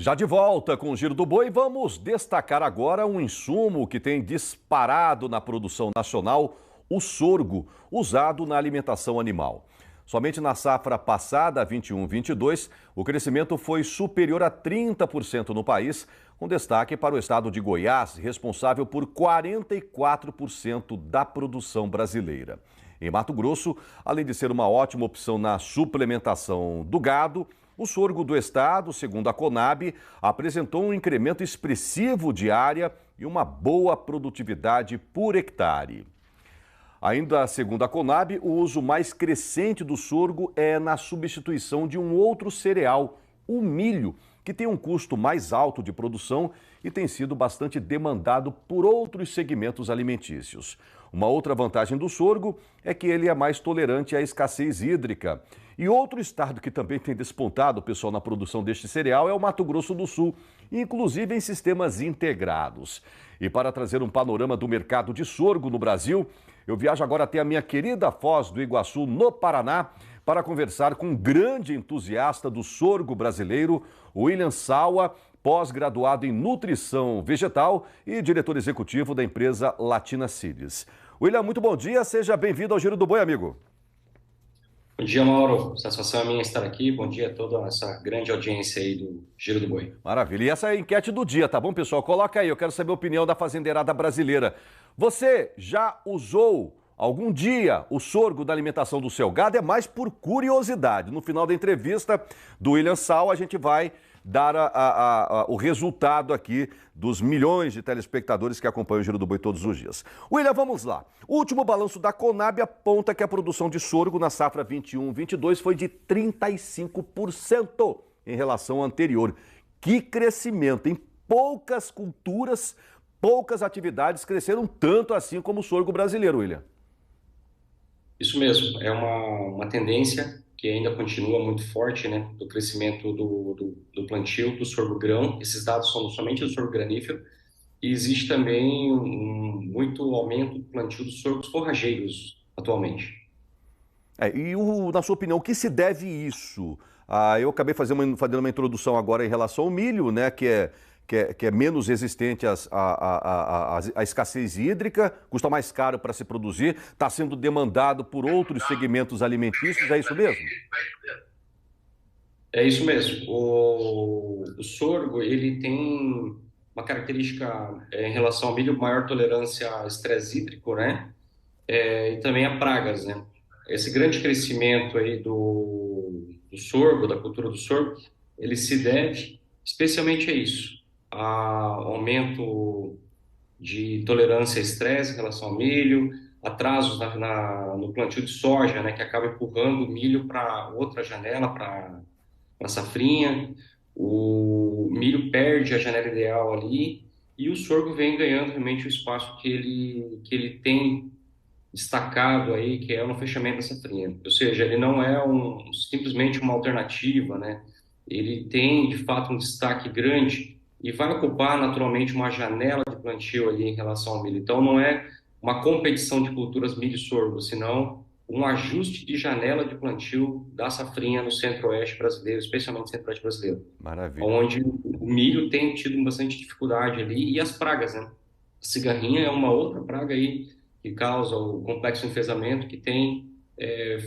Já de volta com o Giro do Boi, vamos destacar agora um insumo que tem disparado na produção nacional, o sorgo, usado na alimentação animal. Somente na safra passada, 21-22, o crescimento foi superior a 30% no país, com destaque para o estado de Goiás, responsável por 44% da produção brasileira. Em Mato Grosso, além de ser uma ótima opção na suplementação do gado, o sorgo do estado, segundo a Conab, apresentou um incremento expressivo de área e uma boa produtividade por hectare. Ainda segundo a Conab, o uso mais crescente do sorgo é na substituição de um outro cereal, o milho, que tem um custo mais alto de produção e tem sido bastante demandado por outros segmentos alimentícios. Uma outra vantagem do sorgo é que ele é mais tolerante à escassez hídrica. E outro estado que também tem despontado, pessoal, na produção deste cereal é o Mato Grosso do Sul, inclusive em sistemas integrados. E para trazer um panorama do mercado de sorgo no Brasil, eu viajo agora até a minha querida Foz do Iguaçu, no Paraná, para conversar com um grande entusiasta do sorgo brasileiro, William Sawa, pós-graduado em nutrição vegetal e diretor executivo da empresa Latina Seeds. William, muito bom dia, seja bem-vindo ao Giro do Boi, amigo. Bom dia, Mauro. Satisfação é minha estar aqui. Bom dia a toda essa grande audiência aí do Giro do Boi. Maravilha. E essa é a enquete do dia, tá bom, pessoal? Coloca aí, eu quero saber a opinião da fazendeirada brasileira. Você já usou algum dia o sorgo da alimentação do seu gado? É mais por curiosidade. No final da entrevista do William Sawa, a gente vai dar o resultado aqui dos milhões de telespectadores que acompanham o Giro do Boi todos os dias. William, vamos lá. O último balanço da Conab aponta que a produção de sorgo na safra 21-22 foi de 35% em relação ao anterior. Que crescimento! Em poucas culturas, poucas atividades cresceram tanto assim como o sorgo brasileiro, William. Isso mesmo, é uma tendência que ainda continua muito forte, né, do crescimento do plantio do sorgo grão. Esses dados são somente do sorgo granífero. E existe também muito aumento do plantio dos sorgos forrageiros atualmente. Na sua opinião, o que se deve isso? Eu acabei fazendo uma introdução agora em relação ao milho, né, que é menos resistente à escassez hídrica, custa mais caro para se produzir, está sendo demandado por outros segmentos alimentícios, é isso mesmo? É isso mesmo. O sorgo, ele tem uma característica em relação ao milho, maior tolerância a estresse hídrico, né? E também a pragas, né? Esse grande crescimento aí do sorgo, da cultura do sorgo, ele se deve especialmente a isso, ao aumento de tolerância a estresse em relação ao milho, atrasos no plantio de soja, né, que acaba empurrando o milho para outra janela, para a safrinha. O milho perde a janela ideal ali e o sorgo vem ganhando realmente o espaço que ele tem destacado aí, que é no fechamento da safrinha. Ou seja, ele não é simplesmente uma alternativa, né? Ele tem, de fato, um destaque grande e vai ocupar naturalmente uma janela de plantio ali em relação ao milho. Então, não é uma competição de culturas milho e sorgo, senão um ajuste de janela de plantio da safrinha no centro-oeste brasileiro, especialmente no centro-oeste brasileiro, Maravilha. onde o milho tem tido bastante dificuldade ali e as pragas, né? A cigarrinha é uma outra praga aí que causa o complexo enfesamento, que tem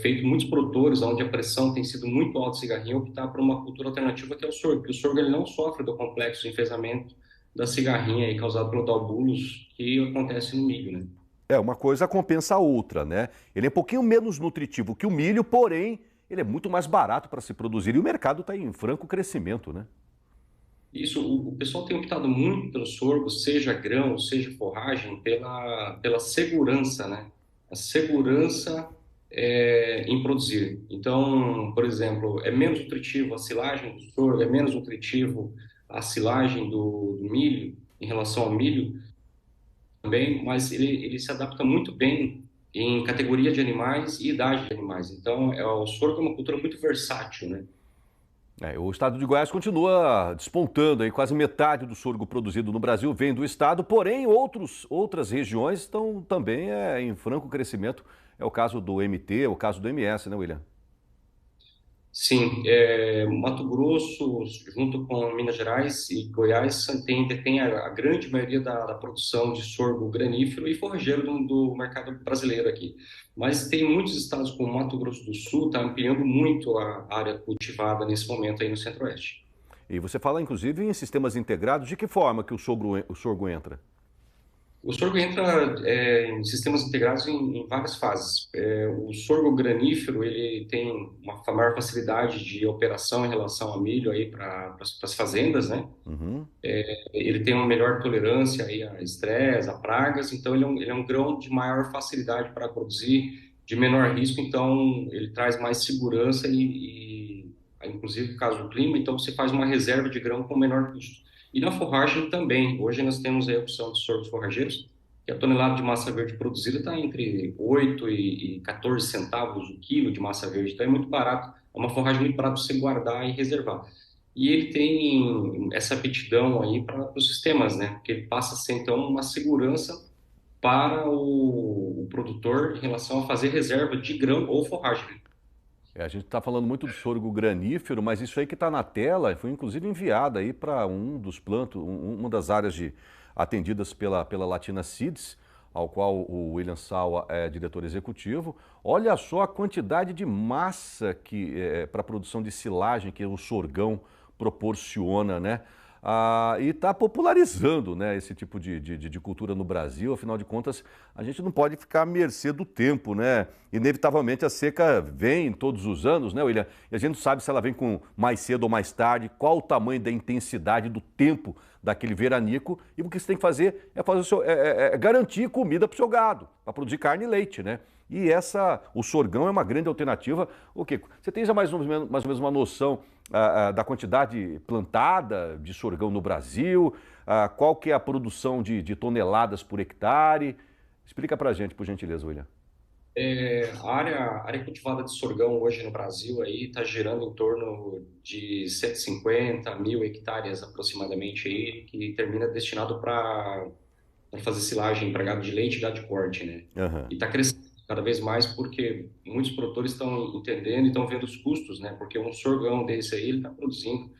feito muitos produtores, onde a pressão tem sido muito alta de cigarrinha, optar por uma cultura alternativa que é o sorgo, porque o sorgo ele não sofre do complexo enfesamento da cigarrinha aí, causado pelo Dalbulus, que acontece no milho, né? Uma coisa compensa a outra, né? Ele é um pouquinho menos nutritivo que o milho, porém, ele é muito mais barato para se produzir e o mercado está em franco crescimento, né? Isso, o pessoal tem optado muito pelo sorgo, seja grão, seja forragem, pela segurança, né? A segurança em produzir. Então, por exemplo, é menos nutritivo a silagem do sorgo, é menos nutritivo a silagem do milho, em relação ao milho também, mas ele se adapta muito bem em categoria de animais e idade de animais. Então, o sorgo é uma cultura muito versátil, né? O estado de Goiás continua despontando, aí quase metade do sorgo produzido no Brasil vem do estado, porém outras regiões estão também em franco crescimento. É o caso do MT, é o caso do MS, né, William? Sim, Mato Grosso, junto com Minas Gerais e Goiás, detém a grande maioria da produção de sorgo granífero e forrageiro do mercado brasileiro aqui. Mas tem muitos estados, como Mato Grosso do Sul, está ampliando muito a área cultivada nesse momento aí no Centro-Oeste. E você fala, inclusive, em sistemas integrados. De que forma que o sorgo entra? O sorgo entra em sistemas integrados em várias fases. O sorgo granífero ele tem uma maior facilidade de operação em relação ao milho aí para as fazendas, né? Uhum. Ele tem uma melhor tolerância aí a estresse, a pragas, então ele é um grão de maior facilidade para produzir, de menor risco, então ele traz mais segurança inclusive por causa do clima, então você faz uma reserva de grão com menor custo. E na forragem também, hoje nós temos a opção de sorgos forrageiros, que a tonelada de massa verde produzida está entre 8 e 14 centavos o quilo de massa verde, então é muito barato, é uma forragem muito barata para você guardar e reservar. E ele tem essa aptidão aí para os sistemas, né? Porque ele passa a ser, então, uma segurança para o produtor em relação a fazer reserva de grão ou forragem. A gente está falando muito do sorgo granífero, mas isso aí que está na tela foi inclusive enviado aí para um dos plantos, uma das áreas atendidas pela Latina Seeds, ao qual o William Sawa é diretor executivo. Olha só a quantidade de massa que para a produção de silagem que o sorgão proporciona, né? E está popularizando, né, esse tipo de cultura no Brasil. Afinal de contas, a gente não pode ficar à mercê do tempo, né? Inevitavelmente a seca vem todos os anos, né, William? E a gente não sabe se ela vem com mais cedo ou mais tarde, qual o tamanho da intensidade do tempo daquele veranico. E o que você tem que fazer é fazer garantir comida para o seu gado, para produzir carne e leite, né? E o sorgão é uma grande alternativa. O quê? Você tem já mais ou menos uma noção da quantidade plantada de sorgão no Brasil? Qual que é a produção de toneladas por hectare? Explica para a gente, por gentileza, William. A área cultivada de sorgão hoje no Brasil aí está girando em torno de 150 mil hectares aproximadamente aí, que termina destinado para fazer silagem para gado de leite e gado de corte, né? Aham. E está crescendo cada vez mais porque muitos produtores estão entendendo e estão vendo os custos, né? Porque um sorgão desse aí ele está produzindo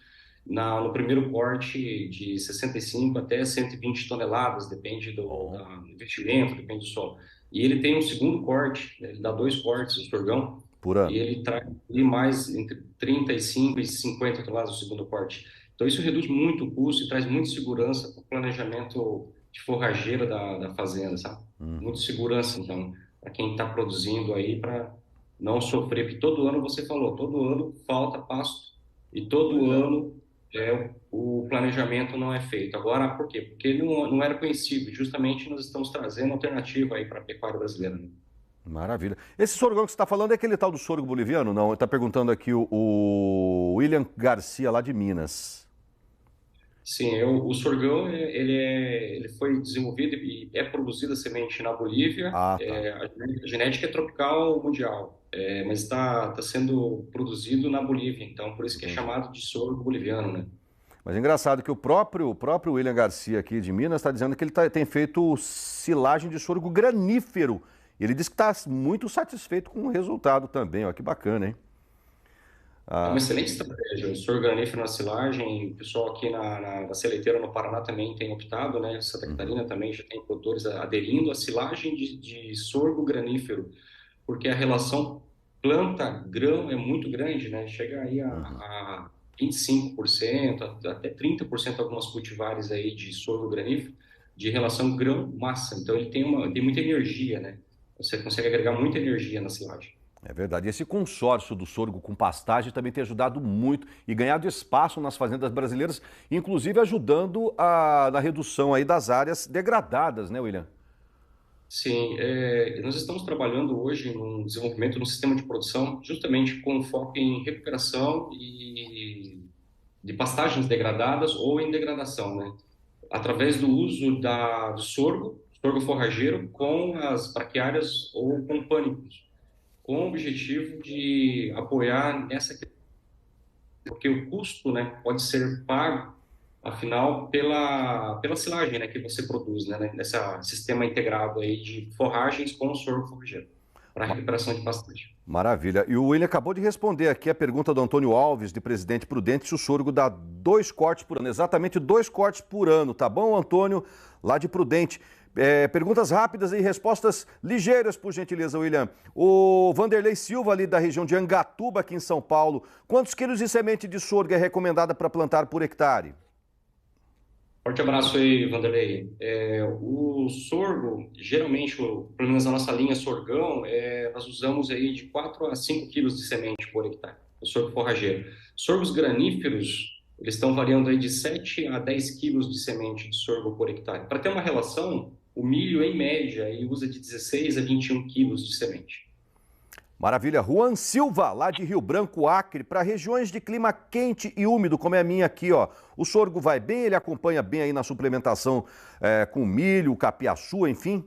no primeiro corte de 65 até 120 toneladas, depende Bom, do investimento, depende do solo. E ele tem um segundo corte, né? Ele dá dois cortes, o sorgão, por e ano. ele traz ali mais entre 35 e 50 toneladas no segundo corte. Então isso reduz muito o custo e traz muita segurança para o planejamento de forrageira da fazenda, sabe? Muita Uhum. segurança, então, para quem está produzindo aí, para não sofrer, porque todo ano, você falou, todo ano falta pasto e todo Pois é. ano o planejamento não é feito. Agora, por quê? Porque não era conhecido. Justamente nós estamos trazendo alternativa aí para a pecuária brasileira, né? Maravilha. Esse sorgão que você está falando é aquele tal do sorgo boliviano? Não, está perguntando aqui o William Garcia, lá de Minas. Sim, o sorgão ele foi desenvolvido e é produzida a semente na Bolívia. Ah, tá. A genética é tropical mundial, mas está sendo produzido na Bolívia. Então, por isso que é Entendi. chamado de sorgo boliviano, né? Mas é engraçado que o próprio William Garcia aqui de Minas está dizendo que ele tem feito silagem de sorgo granífero. E ele diz que está muito satisfeito com o resultado também. Ó, que bacana, hein? É uma Ah, excelente estratégia. O sorgo granífero na silagem, o pessoal aqui na Seleteira, no Paraná, também tem optado, né? Santa uhum, Catarina também já tem produtores aderindo à silagem de sorgo granífero, porque a relação planta-grão é muito grande, né? Chega aí uhum. a 25%, até 30% algumas cultivares aí de sorgo granífero, de relação grão-massa. Então ele tem muita energia, né? Você consegue agregar muita energia na silagem. É verdade. Esse consórcio do sorgo com pastagem também tem ajudado muito e ganhado espaço nas fazendas brasileiras, inclusive ajudando na redução aí das áreas degradadas, né, William? Sim, nós estamos trabalhando hoje no desenvolvimento de um sistema de produção justamente com foco em recuperação de pastagens degradadas ou em degradação, né? Através do uso do sorgo forrageiro com as braquiárias ou com pânicos, com o objetivo de apoiar nessa questão, porque o custo, né, pode ser pago, afinal, pela silagem, né, que você produz, né, nesse sistema integrado aí de forragens com sorgo forrageiro. para a recuperação de pastagem. Maravilha. E o William acabou de responder aqui a pergunta do Antônio Alves, de Presidente Prudente, se o sorgo dá 2 cortes por ano. Exatamente 2 cortes por ano, tá bom, Antônio, lá de Prudente? Perguntas rápidas e respostas ligeiras, por gentileza, William. O Vanderlei Silva, ali da região de Angatuba, aqui em São Paulo. Quantos quilos de semente de sorgo é recomendada para plantar por hectare? Forte abraço aí, Vanderlei. O sorgo, geralmente, pelo menos na nossa linha sorgão, nós usamos aí de 4 a 5 quilos de semente por hectare, o sorgo forrageiro. Sorgos graníferos, eles estão variando aí de 7 a 10 quilos de semente de sorgo por hectare. Para ter uma relação, o milho, em média, ele usa de 16 a 21 quilos de semente. Maravilha. Juan Silva, lá de Rio Branco, Acre, para regiões de clima quente e úmido, como é a minha aqui, ó. O sorgo vai bem, ele acompanha bem aí na suplementação com milho, capiaçu, enfim?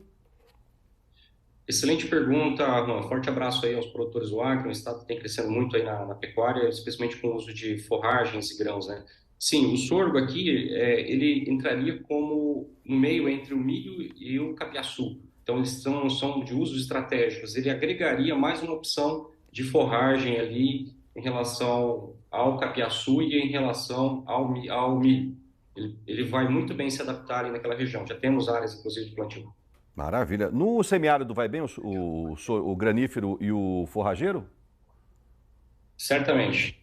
Excelente pergunta, Juan. Forte abraço aí aos produtores do Acre. O estado tem crescendo muito aí na pecuária, especialmente com o uso de forragens e grãos, né? Sim, o sorgo aqui, ele entraria como no meio entre o milho e o capiaçu. Então, eles são de usos estratégicos. Ele agregaria mais uma opção de forragem ali em relação ao capiaçu e em relação ao milho. Ele vai muito bem se adaptar ali naquela região. Já temos áreas, inclusive, de plantio. Maravilha. No semiárido vai bem o granífero e o forrageiro? Certamente.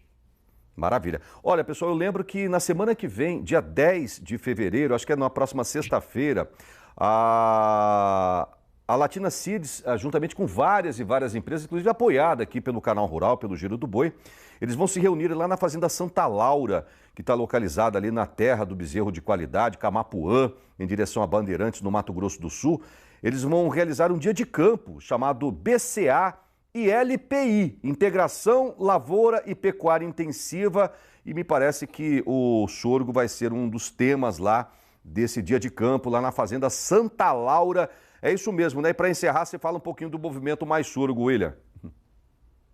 Maravilha. Olha, pessoal, eu lembro que na semana que vem, dia 10 de fevereiro, acho que é na próxima sexta-feira, a Latina Seeds, juntamente com várias e várias empresas, inclusive apoiada aqui pelo Canal Rural, pelo Giro do Boi, eles vão se reunir lá na Fazenda Santa Laura, que está localizada ali na terra do bezerro de qualidade, Camapuã, em direção a Bandeirantes, no Mato Grosso do Sul. Eles vão realizar um dia de campo chamado BCA e LPI, Integração Lavoura e Pecuária Intensiva, e me parece que o sorgo vai ser um dos temas lá desse dia de campo, lá na Fazenda Santa Laura. É isso mesmo, né? E para encerrar, você fala um pouquinho do movimento Mais Sorgo, William.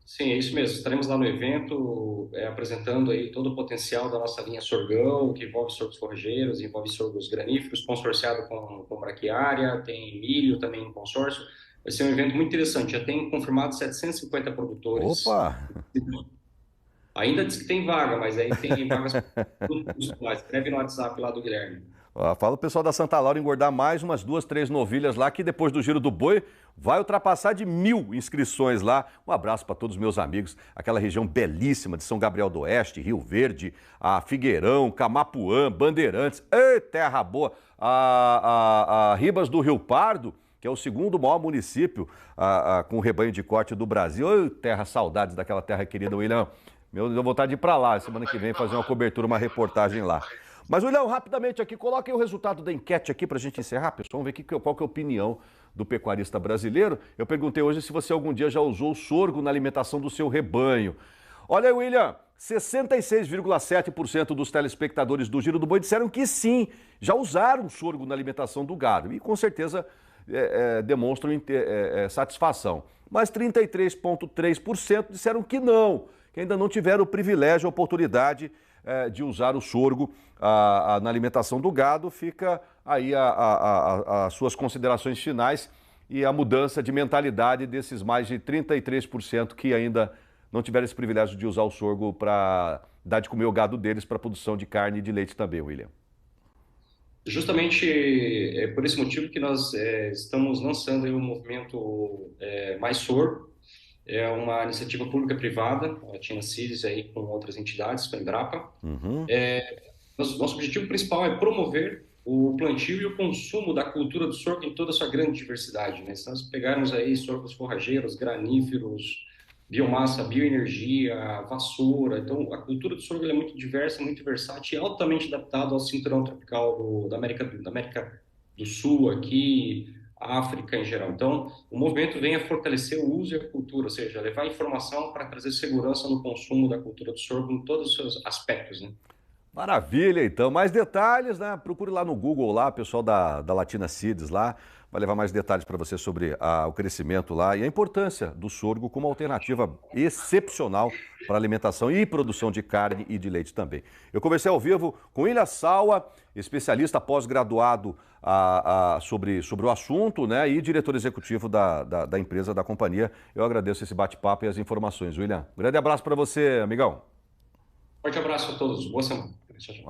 Sim, é isso mesmo. Estaremos lá no evento apresentando aí todo o potencial da nossa linha sorgão, que envolve sorgos forrageiros, envolve sorgos graníferos, consorciado com braquiária, tem milho também em consórcio. Vai ser um evento muito interessante. Já tem confirmado 750 produtores. Opa! Ainda diz que tem vaga, mas aí tem vagas. Escreve no WhatsApp lá do Guilherme. Fala o pessoal da Santa Laura engordar mais umas 2, 3 novilhas lá, que depois do Giro do Boi vai ultrapassar de 1.000 inscrições lá. Um abraço para todos os meus amigos, aquela região belíssima de São Gabriel do Oeste, Rio Verde, a Figueirão, Camapuã, Bandeirantes. Ei, terra boa! A Ribas do Rio Pardo, que é o segundo maior município com rebanho de corte do Brasil. Oi, terra, saudades daquela terra querida, William. Meu, deu vontade de ir para lá, semana que vem, fazer uma cobertura, uma reportagem lá. Mas, William, rapidamente aqui, coloquem o resultado da enquete aqui para a gente encerrar, pessoal. Vamos ver aqui qual que é a opinião do pecuarista brasileiro. Eu perguntei hoje se você algum dia já usou o sorgo na alimentação do seu rebanho. Olha aí, William, 66,7% dos telespectadores do Giro do Boi disseram que sim, já usaram sorgo na alimentação do gado. E com certeza demonstram satisfação. Mas 33,3% disseram que não, que ainda não tiveram o privilégio, a oportunidade de usar o sorgo na alimentação do gado. Fica aí as suas considerações finais e a mudança de mentalidade desses mais de 33% que ainda não tiveram esse privilégio de usar o sorgo para dar de comer o gado deles para produção de carne e de leite também, William. Justamente é por esse motivo que nós estamos lançando aí o movimento Mais Sorgo. É uma iniciativa pública-privada, a Latina Seeds aí com outras entidades, com a Embrapa. Uhum. Nosso objetivo principal é promover o plantio e o consumo da cultura do sorgo em toda a sua grande diversidade, né? Se nós pegarmos aí sorgos forrageiros, graníferos, biomassa, bioenergia, vassoura, então a cultura do sorgo é muito diversa, muito versátil e altamente adaptada ao cinturão tropical da América do Sul aqui, África em geral. Então, o movimento vem a fortalecer o uso e a cultura, ou seja, levar informação para trazer segurança no consumo da cultura do sorgo em todos os seus aspectos, né? Maravilha, então. Mais detalhes, né? Procure lá no Google, lá, pessoal da Latina Seeds lá. Vai levar mais detalhes para você sobre o crescimento lá e a importância do sorgo como alternativa excepcional para alimentação e produção de carne e de leite também. Eu conversei ao vivo com William Sawa, especialista pós-graduado sobre o assunto, né? E diretor executivo da empresa, da companhia. Eu agradeço esse bate-papo e as informações, William. Um grande abraço para você, amigão. Forte abraço a todos. Boa semana. Tchau, tchau.